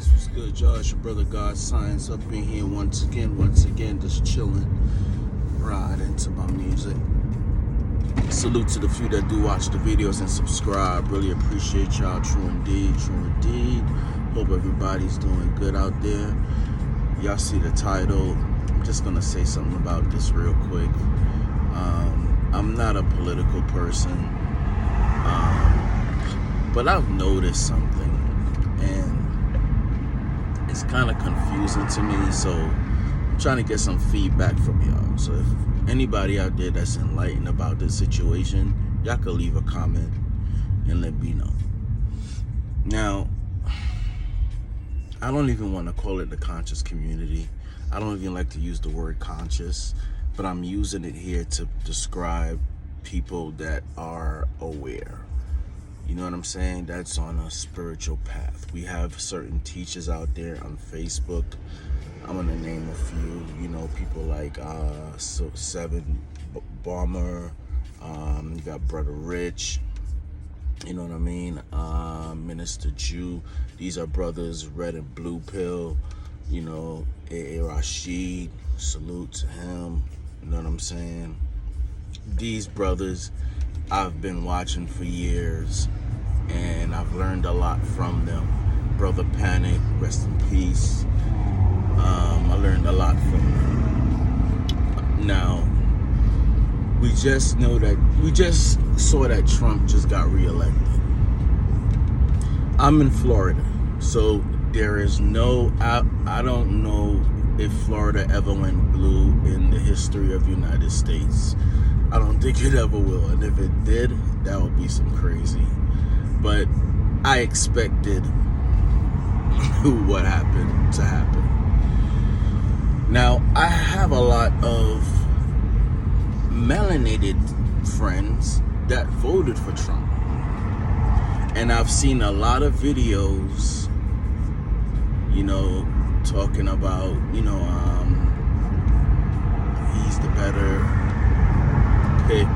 Peace, what's good, y'all? It's your brother God Science up in here once again, just chilling, ride into my music. Salute to the few that do watch the videos and subscribe. Really appreciate y'all. True indeed, true indeed. Hope everybody's doing good out there. Y'all see the title. I'm just gonna say something about this real quick. I'm not a political person, but I've noticed something, and it's kind of confusing to me, so I'm trying to get some feedback from y'all. So if anybody out there that's enlightened about this situation, y'all could leave a comment and let me know. Now, I don't even want to call it the conscious community. I don't even like to use the word conscious, but I'm using it here to describe people that are aware. You know what I'm saying? That's on a spiritual path. We have certain teachers out there on Facebook. I'm gonna name a few. You know, people like Seven Bomber. You got Brother Rich. You know what I mean? Minister Jew. These are brothers, Red and Blue Pill. You know, A.A. Rashid. Salute to him. You know what I'm saying? These brothers I've been watching for years, and I've learned a lot from them. Brother Panic, rest in peace. I learned a lot from them. Now, we just saw that Trump just got reelected. I'm in Florida, so there is no, I don't know if Florida ever went blue in the history of the United States. I don't think it ever will, and if it did, that would be some crazy. But I expected what happened to happen. Now, I have a lot of melanated friends that voted for Trump, and I've seen a lot of videos, you know, talking about, you know, he's the better pick.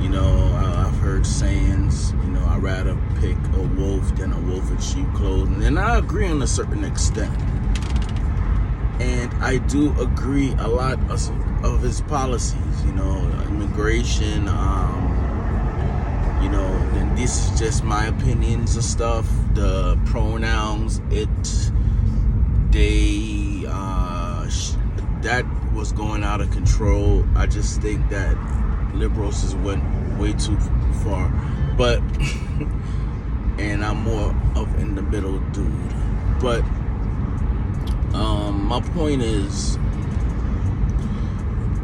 You know, I've heard sayings, you know, I'd rather pick a wolf than a wolf in sheep clothing, and I agree on a certain extent. And I do agree a lot of his policies, you know, immigration, you know, and this is just my opinions of stuff. The pronouns, that was going out of control. I just think that liberals just went way too far. But, and I'm more of in the middle dude. But, my point is,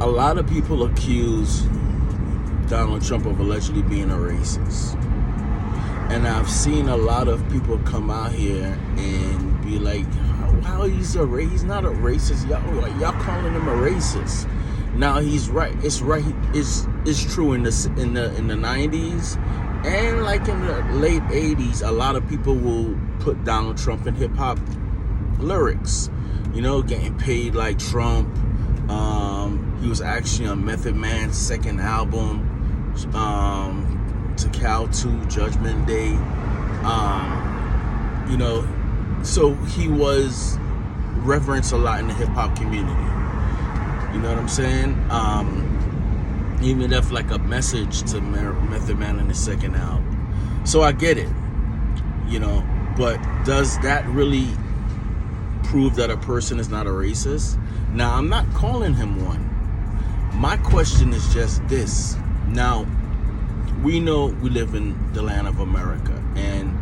a lot of people accuse Donald Trump of allegedly being a racist. And I've seen a lot of people come out here and be like, how he's a racist? He's not a racist. Y'all calling him a racist. Now he's right. It's right. It's true in the 90s and like in the late 80s. A lot of people will put Donald Trump in hip hop lyrics. You know, getting paid like Trump. He was actually on Method Man's second album, Tikal 2, Judgment Day. You know, so he was reverenced a lot in the hip hop community. You know what I'm saying? Even if like a message to Method Man in the second album. So I get it, you know, but does that really prove that a person is not a racist? Now, I'm not calling him one. My question is just this. Now, we know we live in the land of America, and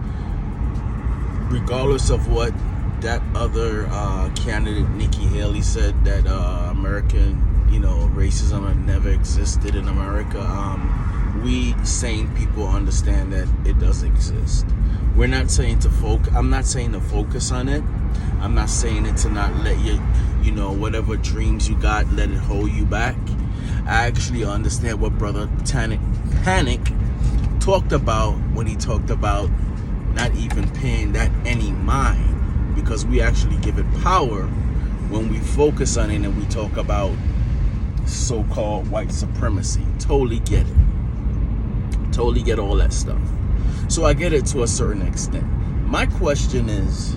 regardless of what that other candidate, Nikki Haley, said, that American, you know, racism had never existed in America, we sane people understand that it does exist. We're not saying I'm not saying to focus on it. I'm not saying it to not let you know, whatever dreams you got, let it hold you back. I actually understand what Brother Panic talked about when he talked about not even paying that any mind, because we actually give it power when we focus on it and we talk about so-called white supremacy. Totally get it. Totally get all that stuff. So I get it to a certain extent. My question is,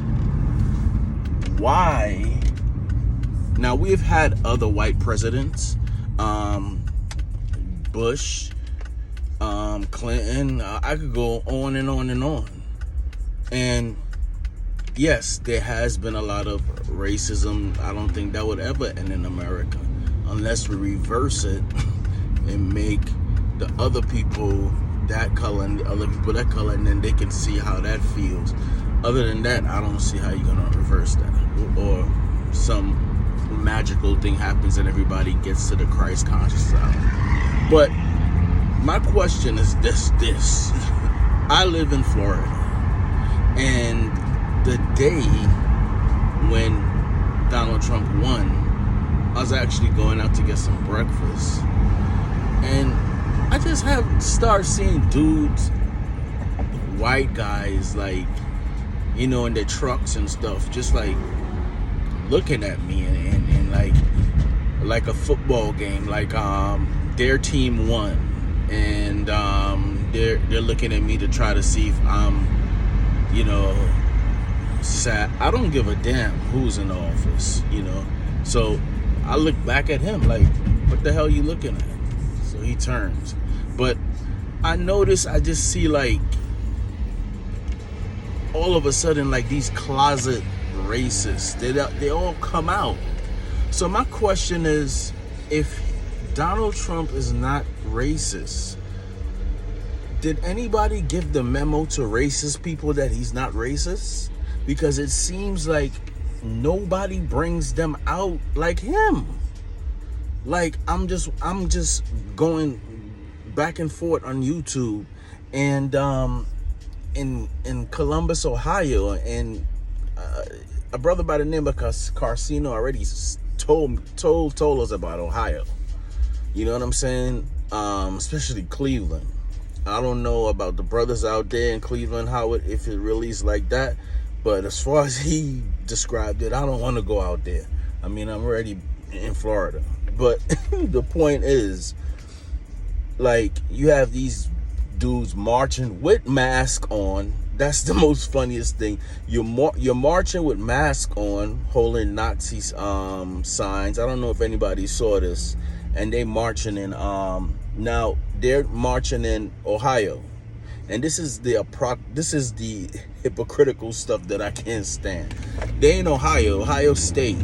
why. Now, we've had other white presidents, Bush, Clinton. I could go on and on and on. And yes, there has been a lot of racism. I don't think that would ever end in America unless we reverse it and make the other people that color and the other people that color, and then they can see how that feels. Other than that, I don't see how you're going to reverse that. Or some magical thing happens and everybody gets to the Christ conscious side. But my question is this. I live in Florida, and the day when Donald Trump won, I was actually going out to get some breakfast, and I just start seeing dudes, white guys, like, in their trucks and stuff, just like looking at me and like a football game, like their team won, and they're looking at me to try to see if I'm sad. I don't give a damn who's in the office, so I look back at him like, what the hell are you looking at? So he turns, but I just see like all of a sudden like these closet racists, they all come out. So my question is, if Donald Trump is not racist, did anybody give the memo to racist people that he's not racist? Because it seems like nobody brings them out like him. Like, I'm just going back and forth on YouTube, and in Columbus, Ohio, and a brother by the name of Carcino already told us about Ohio. You know what I'm saying? Especially Cleveland. I don't know about the brothers out there in Cleveland, if it really is like that. But as far as he described it, I don't want to go out there. I mean, I'm already in Florida. But the point is, like, you have these dudes marching with mask on. That's the most funniest thing. You're marching with mask on, holding Nazi signs. I don't know if anybody saw this. And they marching in, now they're marching in Ohio. And this is the hypocritical stuff that I can't stand. They in Ohio State,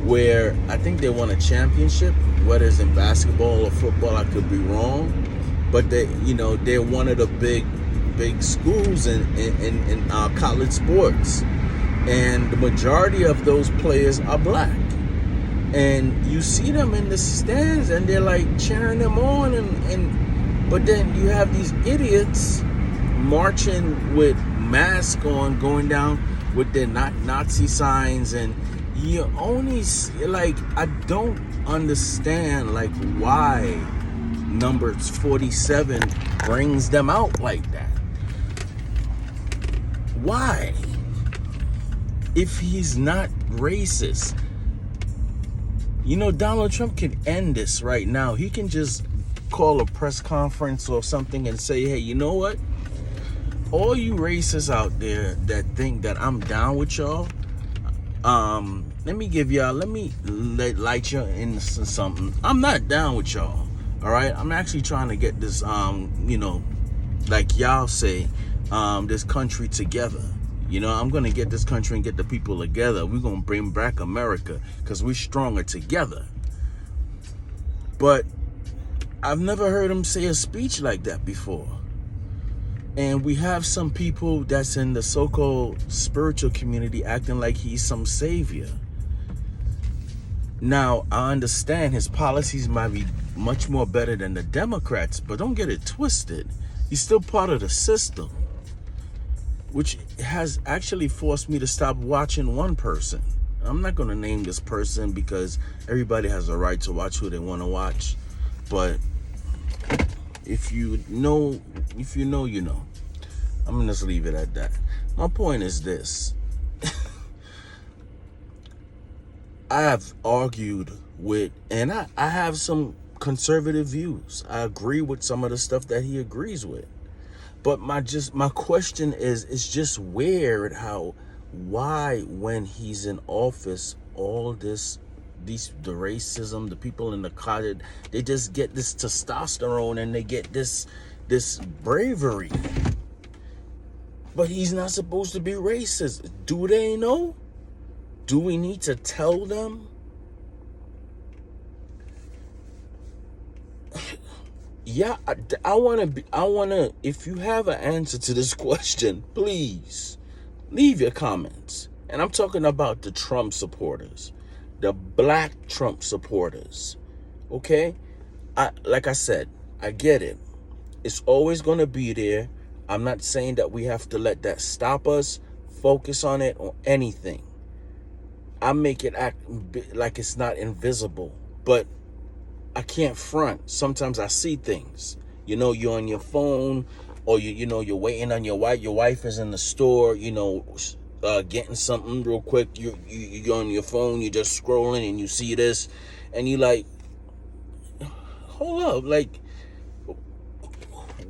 where I think they won a championship, whether it's in basketball or football, I could be wrong. But they're one of the big schools in college sports. And the majority of those players are black. And you see them in the stands and they're like cheering them on, but then you have these idiots marching with masks on, going down with their Nazi signs, and you only like, I don't understand like why number 47 brings them out like that. Why? If he's not racist, Donald Trump can end this right now. He can just call a press conference or something and say, hey, you know what? All you racists out there that think that I'm down with y'all, let me light you into something. I'm not down with y'all, all right? I'm actually trying to get this, like y'all say, this country together. I'm going to get this country and get the people together. We're going to bring back America because we're stronger together. But I've never heard him say a speech like that before. And we have some people that's in the so-called spiritual community acting like he's some savior. Now, I understand his policies might be much more better than the Democrats, but don't get it twisted. He's still part of the system, which has actually forced me to stop watching one person. I'm not going to name this person because everybody has a right to watch who they want to watch. But if you know, you know. I'm going to just leave it at that. My point is this. I have argued with, and I have some conservative views. I agree with some of the stuff that he agrees with. But my question is, it's just weird how why, when he's in office, all the racism, the people in the cottage, they just get this testosterone and they get this bravery. But he's not supposed to be racist. Do they know? Do we need to tell them? Yeah, I want to, if you have an answer to this question, please leave your comments. And I'm talking about the Trump supporters, the black Trump supporters. Okay? Like I said, I get it. It's always going to be there. I'm not saying that we have to let that stop us. Focus on it or anything. I make it act like it's not invisible, but I can't front. Sometimes I see things. You know, you're on your phone, or you're waiting on your wife. Your wife is in the store, getting something real quick. You're on your phone. You're just scrolling, and you see this, and you like, hold up, like,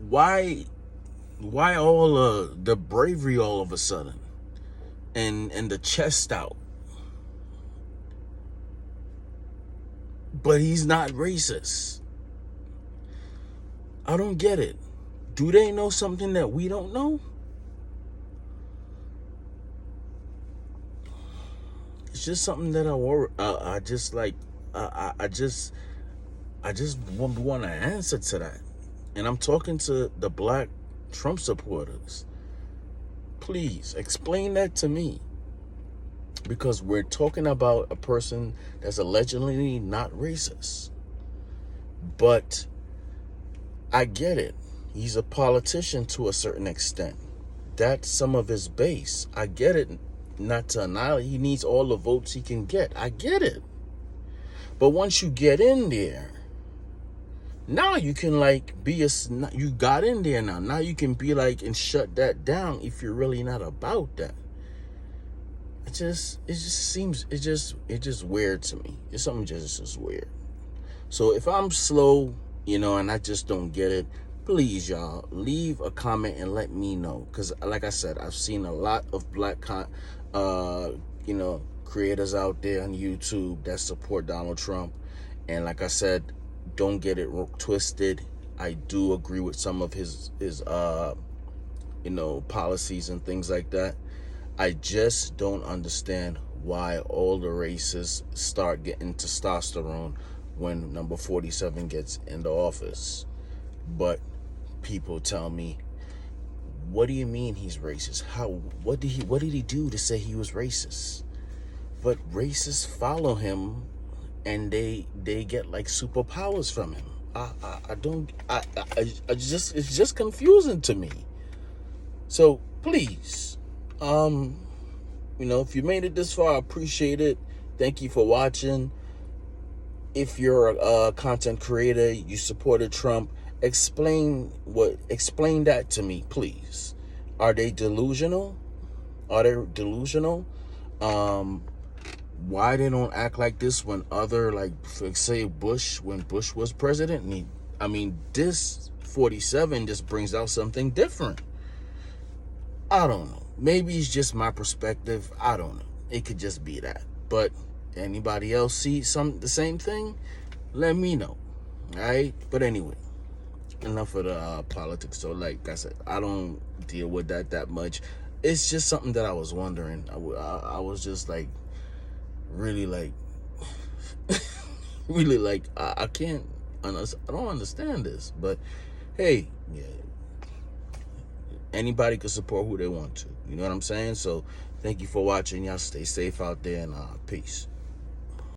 why all the bravery all of a sudden, and the chest out? But he's not racist. I don't get it. Do they know something that we don't know? It's just something that I just want an answer to that. And I'm talking to the black Trump supporters. Please explain that to me. Because we're talking about a person that's allegedly not racist. But I get it. He's a politician to a certain extent. That's some of his base. I get it. Not to annihilate. He needs all the votes he can get. I get it. But once you get in there, now you can you got in there now. Now you can be like and shut that down if you're really not about that. It just seems weird to me. It's something just weird. So if I'm slow, and I just don't get it, please, y'all, leave a comment and let me know. Because like I said, I've seen a lot of black creators out there on YouTube that support Donald Trump. And like I said, don't get it twisted. I do agree with some of his policies and things like that. I just don't understand why all the racists start getting testosterone when number 47 gets in the office. But people tell me, what do you mean he's racist? What did he do to say he was racist? But racists follow him and they get like superpowers from him. It's just confusing to me. So please, if you made it this far, I appreciate it. Thank you for watching. If you're a content creator, you supported Trump, explain that to me, please. Are they delusional? Why they don't act like this when other, like, say Bush, when Bush was president? This 47 just brings out something different. I don't know. Maybe it's just my perspective. I don't know. It could just be that. But anybody else see the same thing? Let me know. All right? But anyway, enough of the politics. So like I said, I don't deal with that much. It's just something that I was wondering. I was just like, really like, really like, I don't understand this. But hey, yeah. Anybody can support who they want to. You know what I'm saying? So thank you for watching. Y'all stay safe out there, and peace.